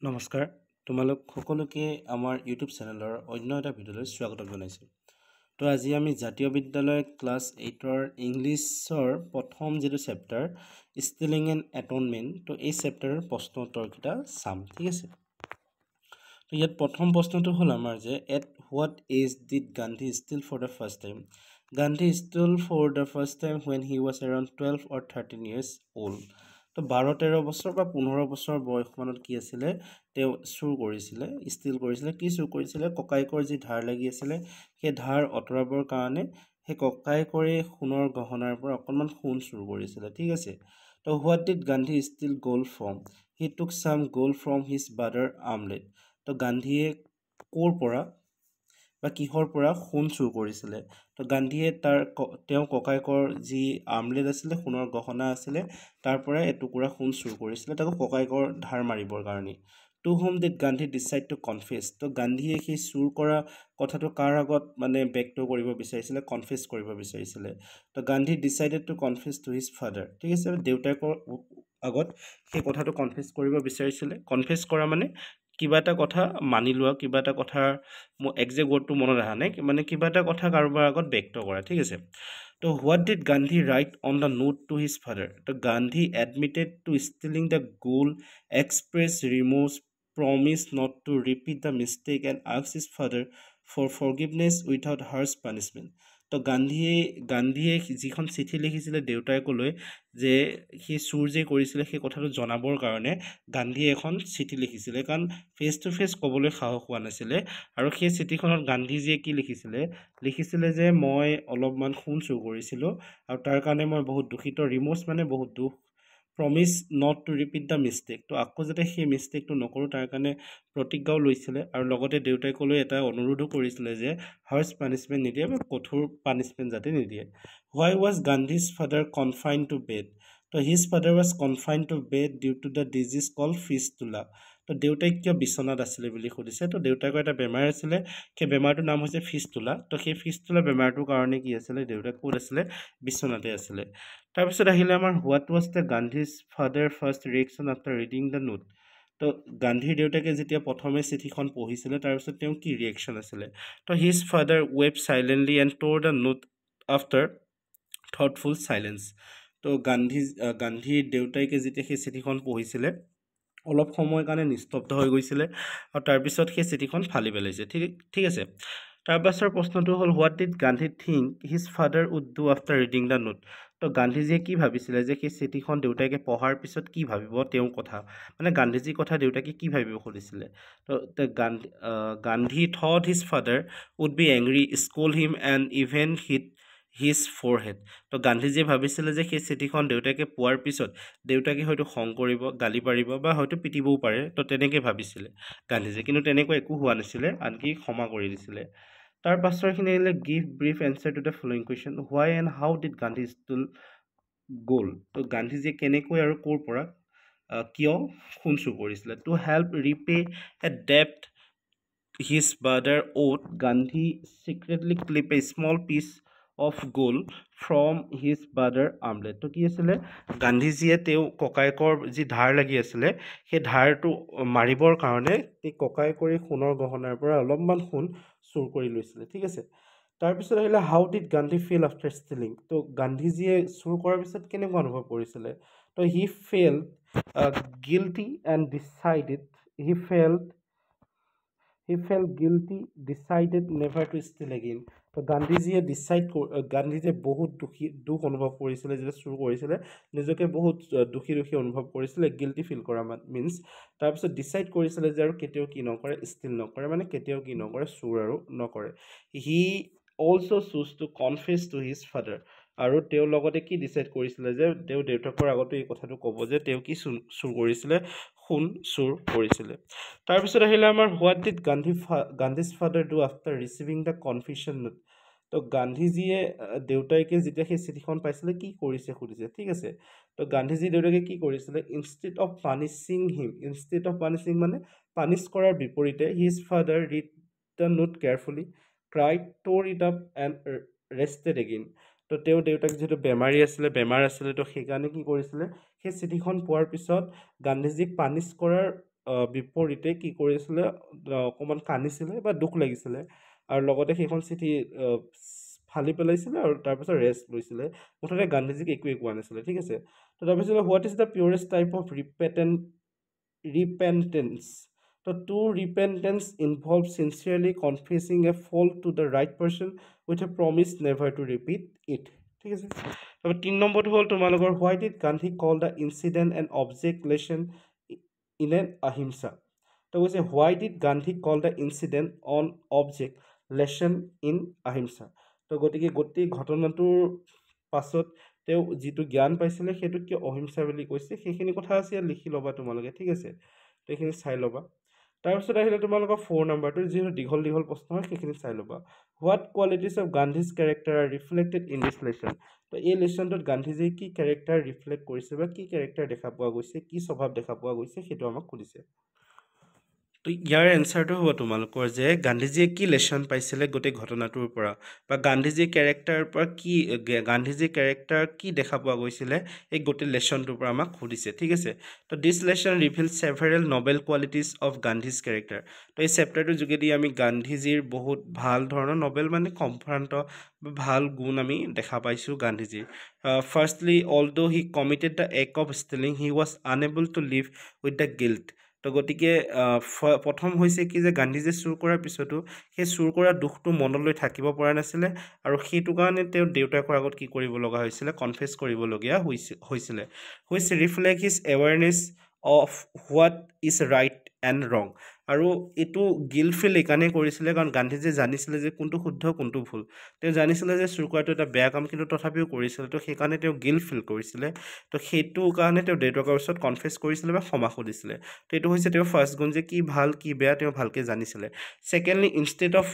নমস্কাৰ তোমালোক সকলোকে আমাৰ ইউটিউব চেনেলৰ অন্য এটা ভিডিঅ'লৈ স্বাগতম জনাইছোঁ। তো আজি আমি জাতীয় বিদ্যালয় ক্লাছ 8ৰ ইংলিছৰ প্ৰথম যিটো চেপ্টাৰ ষ্টিলিং এণ্ড এটনমেণ্ট, তো এই চেপ্টাৰৰ প্ৰশ্ন উত্তৰকেইটা চাম, ঠিক আছে। তো ইয়াত প্ৰথম প্ৰশ্নটো হ'ল আমাৰ যে at what age did Gandhi steal for the first time. Gandhi steal for the first time when he was around 12 or 13 years old। তো 12-13 বছৰ বা 15 বছৰ বয়সমানত কি আছিলে, তেওঁ চুৰ কৰিছিলে, ষ্টিল কৰিছিলে। কি চুৰ কৰিছিলে? ককায়েকৰ যি ধাৰ লাগি আছিলে সেই ধাৰ আঁতৰাবৰ কাৰণে সেই ককায়েকৰে সোণৰ গহনাৰ পৰা অকণমান সোণ চুৰ কৰিছিলে, ঠিক আছে। তো what did Gandhi steal gold from? He took some gold from his brother armlet. তো গান্ধীয়ে ক'ৰ পৰা বা কিহৰ পৰা সোণ চুৰ কৰিছিলে? তো গান্ধীয়ে তেওঁ ককায়েকৰ যি আমলেট আছিলে, সোণৰ গহনা আছিলে, তাৰ পৰা এটুকুৰা সোণ চুৰ কৰিছিলে, তাকো ককায়েকৰ ধাৰ মাৰিবৰ কাৰণে। To whom did Gandhi decide to confess? তো গান্ধীয়ে সেই চুৰ কৰা কথাটো কাৰ আগত ব্যক্ত কৰিব বিচাৰিছিলে, কনফেছ কৰিব বিচাৰিছিলে? তো Gandhi decided to confess to his father, ঠিক আছে। দেউতাকৰ আগত সেই কথাটো কনফেছ কৰিব বিচাৰিছিলে। কনফেছ কৰা মানে কিবা এটা কথা মানি লোৱা, কিবা এটা কথাৰ মোৰ একজেক্ট ৱৰ্ডটো মনত অহা নাই, কিবা এটা কথা কাৰোবাৰ আগত ব্যক্ত কৰা, ঠিক আছে। তো what did Gandhi write on the note to his father? তো Gandhi admitted to stealing the gold, express remorse, promise not to repeat the mistake and ask his father for forgiveness without harsh punishment. তো গান্ধীয়ে যিখন চিঠি লিখিছিলে দেউতাকলৈ যে সি চুৰ যে কৰিছিলে সেই কথাটো জনাবৰ কাৰণে গান্ধীয়ে এখন চিঠি লিখিছিলে, কাৰণ ফেচ টু ফেচ ক'বলৈ সাহস হোৱা নাছিলে। আৰু সেই চিঠিখনত গান্ধীজীয়ে কি লিখিছিলে যে মই অলপমান সোণ চুৰ কৰিছিলোঁ আৰু তাৰ কাৰণে মই বহুত দুখিত। ৰিমোৰ্চ মানে বহুত দুখ। Promise not to repeat the mistake, তো আকৌ যাতে সেই মিষ্টেকটো নকৰোঁ তাৰ কাৰণে প্ৰতিজ্ঞাও লৈছিলে। আৰু লগতে দেউতাকলৈ এটা অনুৰোধো কৰিছিলে যে হাৰ্ছ পানিছমেণ্ট নিদিয়ে বা কঠোৰ পানিছমেণ্ট যাতে নিদিয়ে। Why was Gandhi's father confine to bed? তো his father was confine to bed due to the disease call fistula. তো দেউতাক কিয় বিচনাত আছিলে বুলি সুধিছে। তো দেউতাকৰ এটা বেমাৰ আছিলে, সেই বেমাৰটোৰ নাম হৈছে ফিষ্টুলা। তো সেই ফিষ্টুলা বেমাৰটোৰ কাৰণে কি আছিলে, দেউতাক ক'ত আছিলে, বিচনাতে আছিলে। তাৰপিছত আহিলে আমাৰ what was the Gandhi's father first reaction after reading the note? তো গান্ধীৰ দেউতাকে যেতিয়া প্ৰথমে চিঠিখন পঢ়িছিলে তাৰপিছত তেওঁ কি ৰিয়েকশ্যন আছিলে? তো হিজ ফাদাৰ ৱেপ silently and tore the note after thoughtful silence. তো গান্ধীৰ দেউতাকে যেতিয়া সেই চিঠিখন পঢ়িছিলে অলপ সময়ৰ কাৰণে নিস্তব্ধ হৈ গৈছিলে আৰু তাৰপিছত সেই চিঠিখন ফালি পেলাইছে, ঠিক আছে। তাৰপাছৰ প্ৰশ্নটো হ'ল what did Gandhi think his father would do after reading the note? তো গান্ধীজীয়ে কি ভাবিছিলে যে সেই চিঠিখন দেউতাকে পঢ়াৰ পিছত কি ভাবিব তেওঁৰ কথা, মানে গান্ধীজীৰ কথা দেউতাকে কি ভাবিব সুধিছিলে। তো Gandhi thought his father would be angry, scold him and even hit his forehead. তো গান্ধীজীয়ে ভাবিছিলে যে সেই চিঠিখন দেউতাকে পোৱাৰ পিছত দেউতাকে হয়তো খং কৰিব, গালি পাৰিব বা হয়তো পিটিবও পাৰে। তো তেনেকৈ ভাবিছিলে গান্ধীজীয়ে, কিন্তু তেনেকৈ একো হোৱা নাছিলে, আনকি ক্ষমা কৰি দিছিলে। তাৰ পাছৰখিনি আহিলে give brief answer to the following question. Why and how did Gandhi steal gold? তো গান্ধীজীয়ে কেনেকৈ আৰু ক'ৰ পৰা কিয় সোণ চুৰ কৰিছিলে? টু হেল্প ৰিপে এ ডেপ্ট his brother owed, Gandhi secretly clip a small piece of gold from his brother armlet. তো কি আছিলে, গান্ধীজীয়ে তেওঁ ককায়েকৰ যি ধাৰ লাগি আছিলে সেই ধাৰটো মাৰিবৰ কাৰণে এই ককায়েকৰে সোণৰ গহনাৰ পৰা অলপমান সোণ চুৰ কৰি লৈছিলে, ঠিক আছে। তাৰপিছত আহিলে how did Gandhi feel after stealing? তো গান্ধীজীয়ে চুৰ কৰাৰ পিছত কেনেকুৱা অনুভৱ কৰিছিলে? তো he felt guilty and decided guilty decided never to steal again. তো গান্ধীজীয়ে গান্ধীজীয়ে বহুত দুখ অনুভৱ কৰিছিলে, যেতিয়া চুৰ কৰিছিলে নিজকে বহুত দুখী অনুভৱ কৰিছিলে। গিল্টি ফিল কৰা মিনছ তাৰপিছত ডিচাইড কৰিছিলে যে আৰু কেতিয়াও কি নকৰে, ষ্টিল নকৰে, মানে কেতিয়াও কি নকৰে, চুৰ আৰু নকৰে। হি also' choose to confess to his father. আৰু তেওঁ লগতে কি ডিচাইড কৰিছিলে যে তেওঁ দেউতাকৰ আগতো এই কথাটো ক'ব যে তেওঁ কি চুৰ কৰিছিলে, সোণ চুৰ কৰিছিলে। তাৰপিছত আহিলে আমাৰ what did Gandhi's father do after receiving the confession note? তো গান্ধীজীয়ে দেউতাকে যেতিয়া সেই চিঠিখন পাইছিলে কি কৰিছে সুধিছে, ঠিক আছে। তো গান্ধীজী দেউতাকে কি কৰিছিলে, ইনষ্টেড অফ পানিছিং মানে পানিছ কৰাৰ বিপৰীতে his father read the note carefully, cried, tore it up and rested again. তো তেওঁ দেউতাক যিহেতু বেমাৰ আছিলে তো সেইকাৰণে কি কৰিছিলে, সেই চিঠিখন পোৱাৰ পিছত গান্ধীজীক পানিছ কৰাৰ বিপৰীতে কি কৰিছিলে অকণমান কান্দিছিলে বা দুখ লাগিছিলে আৰু লগতে সেইখন চিঠি ফালি পেলাইছিলে আৰু তাৰপিছত ৰেষ্ট লৈছিলে মুঠতে গান্ধীজীক একোৱেই কোৱা নাছিলে ঠিক আছে তো তাৰপিছত what is the purest type of repentance তো true repentance involve sincerely confessing a fault to the right person with a promise never to repeat it ঠিক আছে তাৰপৰা 3 নম্বৰটো হ'ল তোমালোকৰ why did Gandhi call the incident and object lesson in an ahimsa. তো কৈছে why did Gandhi call the incident on object lesson in ahimsa? তো গতিকে গোটেই ঘটনাটোৰ পাছত তেওঁ যিটো জ্ঞান পাইছিলে সেইটো কিয় অহিংসা বুলি কৈছে সেইখিনি কথা আছে ইয়াত লিখি ল'বা তোমালোকে ঠিক আছে তো এইখিনি চাই ল'বা তাৰপিছত আহিলে তোমালোকৰ 4 নম্বৰটো যিহেতু দীঘল প্ৰশ্ন হয় সেইখিনি চাই ল'বা what qualities of Gandhi's character R reflected in this lesson তো এই লেচনটোত গান্ধীজীয়ে কি কেৰেক্টাৰ ৰিফ্লেক্ট কৰিছে বা কি কেৰেক্টাৰ দেখা পোৱা গৈছে কি স্বভাৱ দেখা পোৱা গৈছে সেইটো আমাক সুধিছে তো ইয়াৰ এনচাৰটো হ'ব তোমালোকৰ যে গান্ধীজীয়ে কি লেচন পাইছিলে গোটেই ঘটনাটোৰ পৰা বা গান্ধীজীৰ কেৰেক্টাৰৰ পৰা কি গান্ধীজীৰ কেৰেক্টাৰ কি দেখা পোৱা গৈছিলে এই গোটেই লেচনটোৰ পৰা আমাক সুধিছে ঠিক আছে তো this lesson reveal several noble qualities of Gandhi's character তো এই চেপ্টাৰটোৰ যোগেদি আমি গান্ধীজীৰ বহুত ভাল ধৰণৰ নবেল মানে সম্ভ্ৰান্ত বা ভাল গুণ আমি দেখা পাইছোঁ গান্ধীজীৰ firstly although he committed the act of stealing he was unable to live with the guilt তো গতিকে প্ৰথম হৈছে কি যে গান্ধীজীয়ে চুৰ কৰাৰ পিছতো সেই চুৰ কৰা দুখটো মনলৈ থাকিব পৰা নাছিলে আৰু সেইটো কাৰণে তেওঁ দেউতাকৰ আগত কি কৰিব লগা হৈছিলে কনফেছ কৰিবলগীয়া হৈছিলে which reflect his awareness of what is right and ৰং আৰু এইটো গিল্ট ফিল এইকাৰণেই কৰিছিলে কাৰণ গান্ধীজীয়ে জানিছিলে যে কোনটো শুদ্ধ কোনটো ভুল তেওঁ জানিছিলে যে চুৰ কৰাটো এটা বেয়া কাম কিন্তু তথাপিও কৰিছিলে তো সেইকাৰণে তেওঁ গিল্ট ফিল কৰিছিলে তো সেইটো কাৰণে তেওঁ দেউতাকৰ ওচৰত কনফেছ কৰিছিলে বা ক্ষমা সুধিছিলে তো এইটো হৈছে তেওঁৰ ফাৰ্ষ্ট গুণ যে কি ভাল কি বেয়া তেওঁ ভালকৈ জানিছিলে secondly instead of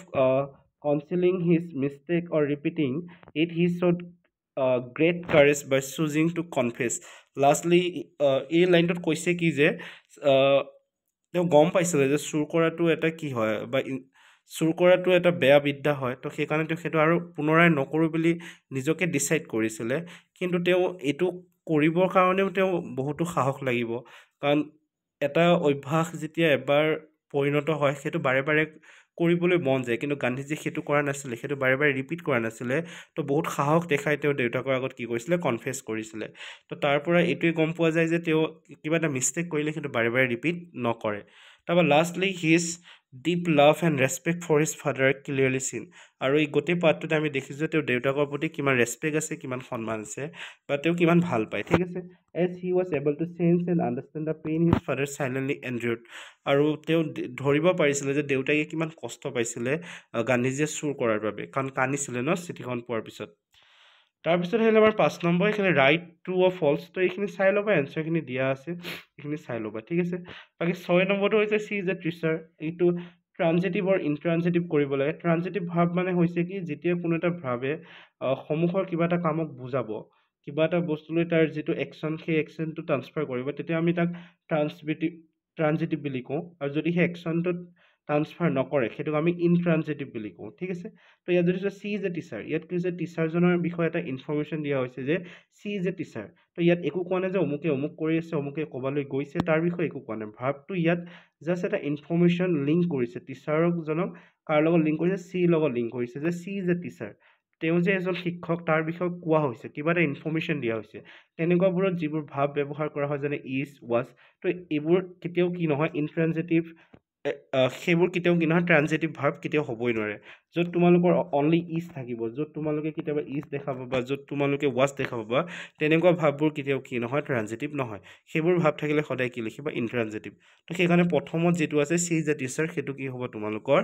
concealing his mistake or repeating it he showed great courage by choosing to confess lastly এই লাইনটোত কৈছে কি যে তেওঁ গম পাইছিলে যে চুৰ কৰাটো এটা কি হয় বা চুৰ কৰাটো এটা বেয়া বিদ্যা হয় তো সেইকাৰণে তেওঁ সেইটো আৰু পুনৰাই নকৰোঁ বুলি নিজকে ডিচাইড কৰিছিলে কিন্তু তেওঁ এইটো কৰিবৰ কাৰণেও তেওঁ বহুতো সাহস লাগিব কাৰণ এটা অভ্যাস যেতিয়া এবাৰ পৰিণত হয় সেইটো বাৰে বাৰে কৰিবলৈ মন যায় কিন্তু গান্ধীজীয়ে সেইটো কৰা নাছিলে সেইটো বাৰে বাৰে ৰিপিট কৰা নাছিলে তো বহুত সাহস দেখাই তেওঁ দেউতাকৰ আগত কি কৰিছিলে কনফেছ কৰিছিলে তো তাৰ পৰা এইটোৱে গম পোৱা যায় যে তেওঁ কিবা এটা মিষ্টেক কৰিলে সেইটো বাৰে বাৰে ৰিপিট নকৰে তাৰপৰা lastly his deep love and respect for his father clearly seen আৰু এই গোটেই পাৰ্টটোতে আমি দেখিছোঁ তেওঁৰ দেউতাকৰ প্ৰতি কিমান ৰেচপেক্ট আছে কিমান সন্মান আছে বা তেওঁ কিমান ভাল পায় ঠিক আছে as he was able to change and understand the pain his father silently endured আৰু তেওঁ ধৰিব পাৰিছিলে যে দেউতাকে কিমান কষ্ট পাইছিলে গান্ধীজীয়ে চুৰ কৰাৰ বাবে কাৰণ কান্দিছিলে ন চিঠিখন পোৱাৰ পিছত তাৰপিছত আহিলে আমাৰ 5 নম্বৰ এইখিনি ৰাইট ট্ৰু অ ফল্ছ তো এইখিনি চাই ল'বা এনচাৰখিনি দিয়া আছে এইখিনি চাই ল'বা ঠিক আছে বাকী 6 নম্বৰটো হৈছে চি ইজ এ টিচাৰ এইটো ট্ৰানজিটিভ আৰু ইনট্ৰানজিটিভ কৰিব লাগে ট্ৰানজিটিভ ভাৱ মানে হৈছে কি যেতিয়া কোনো এটা ভাৱে সন্মুখৰ কিবা এটা কামক বুজাব কিবা এটা বস্তুলৈ তাৰ যিটো একশ্যন সেই একশ্যনটো ট্ৰান্সফাৰ কৰিব তেতিয়া আমি তাক ট্ৰানজিটিভ বুলি কওঁ আৰু যদি সেই একশ্যনটোত ট্ৰান্সফাৰ নকৰে সেইটোক আমি ইনট্ৰানজিটিভ বুলি কওঁ ঠিক আছে তো ইয়াত যদি চি ইজ এ টিচাৰ ইয়াত কি হৈছে টিচাৰজনৰ বিষয়ে এটা ইনফৰ্মেশ্যন দিয়া হৈছে যে চি ইজ এ টিচাৰ তো ইয়াত একো কোৱা নাই যে অমুকে অমুক কৰি আছে অমুকে ক'বালৈ গৈছে তাৰ বিষয়ে একো কোৱা নাই ভাৱটো ইয়াত জাষ্ট এটা ইনফৰ্মেশ্যন লিংক কৰিছে টিচাৰকজনক কাৰ লগত লিংক কৰিছে চিৰ লগত লিংক কৰিছে যে চি ইজ এ টিচাৰ তেওঁ যে এজন শিক্ষক তাৰ বিষয়ে কোৱা হৈছে কিবা এটা ইনফৰ্মেশ্যন দিয়া হৈছে তেনেকুৱাবোৰত যিবোৰ ভাৱ ব্যৱহাৰ কৰা হয় যেনে ইজ ৱাজ তো এইবোৰ কেতিয়াও কি নহয় ইনট্ৰানজিটিভ সেইবোৰ কেতিয়াও কি নহয় ট্ৰানজিটিভ ভাৰ্ব কেতিয়াও হ'বই নোৱাৰে য'ত তোমালোকৰ অনলি ইজ থাকিব য'ত তোমালোকে কেতিয়াবা ইজ দেখা পাবা য'ত তোমালোকে ৱাজ দেখা পাবা তেনেকুৱা ভাৱবোৰ কেতিয়াও কি নহয় ট্ৰানজিটিভ নহয় সেইবোৰ ভাৱ থাকিলে সদায় কি লিখিবা ইনট্ৰানজিটিভ তো সেইকাৰণে প্ৰথমত যিটো আছে চি ইজ এ টিচাৰ সেইটো কি হ'ব তোমালোকৰ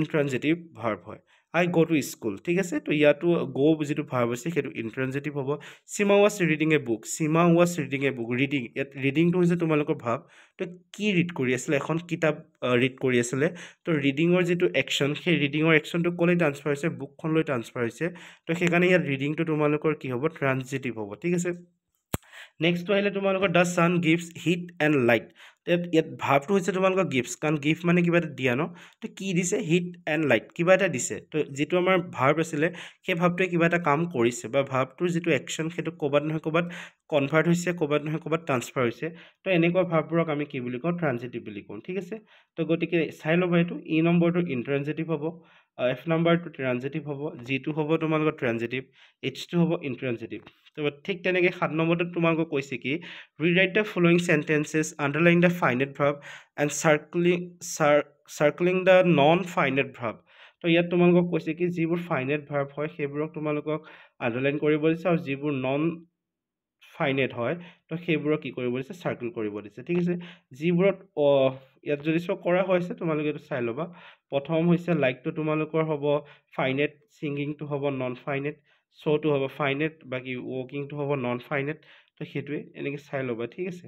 ইনট্ৰানজিটিভ ভাৰ্ব হয় আই গ' টু স্কুল ঠিক আছে তো ইয়াতো গ' যিটো ভাৰ্ব আছে সেইটো ইনট্ৰানজিটিভ হ'ব Seema was reading a book Seema was reading a book reading ইয়াত ৰিডিংটো হৈছে তোমালোকৰ ভাৱ তো কি ৰিড কৰি আছিলে এখন কিতাপ ৰিড কৰি আছিলে তো ৰিডিঙৰ যিটো একশ্যন সেই ৰিডিঙৰ একশ্যনটো ক'লৈ ট্ৰান্সফাৰ হৈছে বুকখনলৈ ট্ৰান্সফাৰ হৈছে তো সেইকাৰণে ইয়াত ৰিডিংটো তোমালোকৰ কি হ'ব ট্ৰানজিটিভ হ'ব ঠিক আছে নেক্সটটো আহিলে তোমালোকৰ the sun gives heat and light. ইয়াত ভাৱটো হৈছে তোমালোকৰ গিভছ, কাৰণ গিফ্ট মানে কিবা এটা দিয়া ন, তো কি দিছে? হিট এণ্ড লাইট, কিবা এটা দিছে। তো যিটো আমাৰ ভাৰ্ব আছিলে সেই ভাৱটোৱে কিবা এটা কাম কৰিছে, বা ভাৱটোৰ যিটো একশ্যন সেইটো ক'ৰবাত নহয় ক'ৰবাত কনভাৰ্ট হৈছে, ক'ৰবাত নহয় ক'ৰবাত ট্ৰান্সফাৰ হৈছে। তো এনেকুৱা ভাৱবোৰক আমি কি বুলি কওঁ? ট্ৰানজিটিভ বুলি কওঁ। ঠিক আছে, তো গতিকে চাই ল'বা এইটো। ই নম্বৰটো ইণ্ট্ৰানজিটিভ হ'ব, এফ নম্বৰটো ট্ৰানজিটিভ হ'ব, জিটো হ'ব তোমালোকৰ ট্ৰানজিটিভ, এইচটো হ'ব ইণ্ট্ৰানজিটিভ। তো ঠিক তেনেকৈ 7 নম্বৰটোত তোমালোকক কৈছে কি? Rewrite the following sentences, underline the finite verb and circling the non finite verb. তো ইয়াত তোমালোকক কৈছে কি? যিবোৰ ফাইনেট ভাৰ্ব হয় সেইবোৰক তোমালোকক আণ্ডাৰলাইন কৰিব দিছে, আৰু যিবোৰ নন ফাইনেট হয় তো সেইবোৰক কি কৰিব দিছে? চাৰ্কেল কৰিব দিছে। ঠিক আছে, যিবোৰত ইয়াত যদি শ্ব' কৰা হৈছে তোমালোকে এইটো চাই ল'বা। প্ৰথম হৈছে লাইকটো তোমালোকৰ হ'ব ফাইনেট, ছিংগিংটো হ'ব নন ফাইনেট, শ্ব'টো হ'ব ফাইনেট, বাকী ৱৰ্কিংটো হ'ব নন ফাইনেট। তো সেইটোৱে এনেকৈ চাই ল'বা। ঠিক আছে।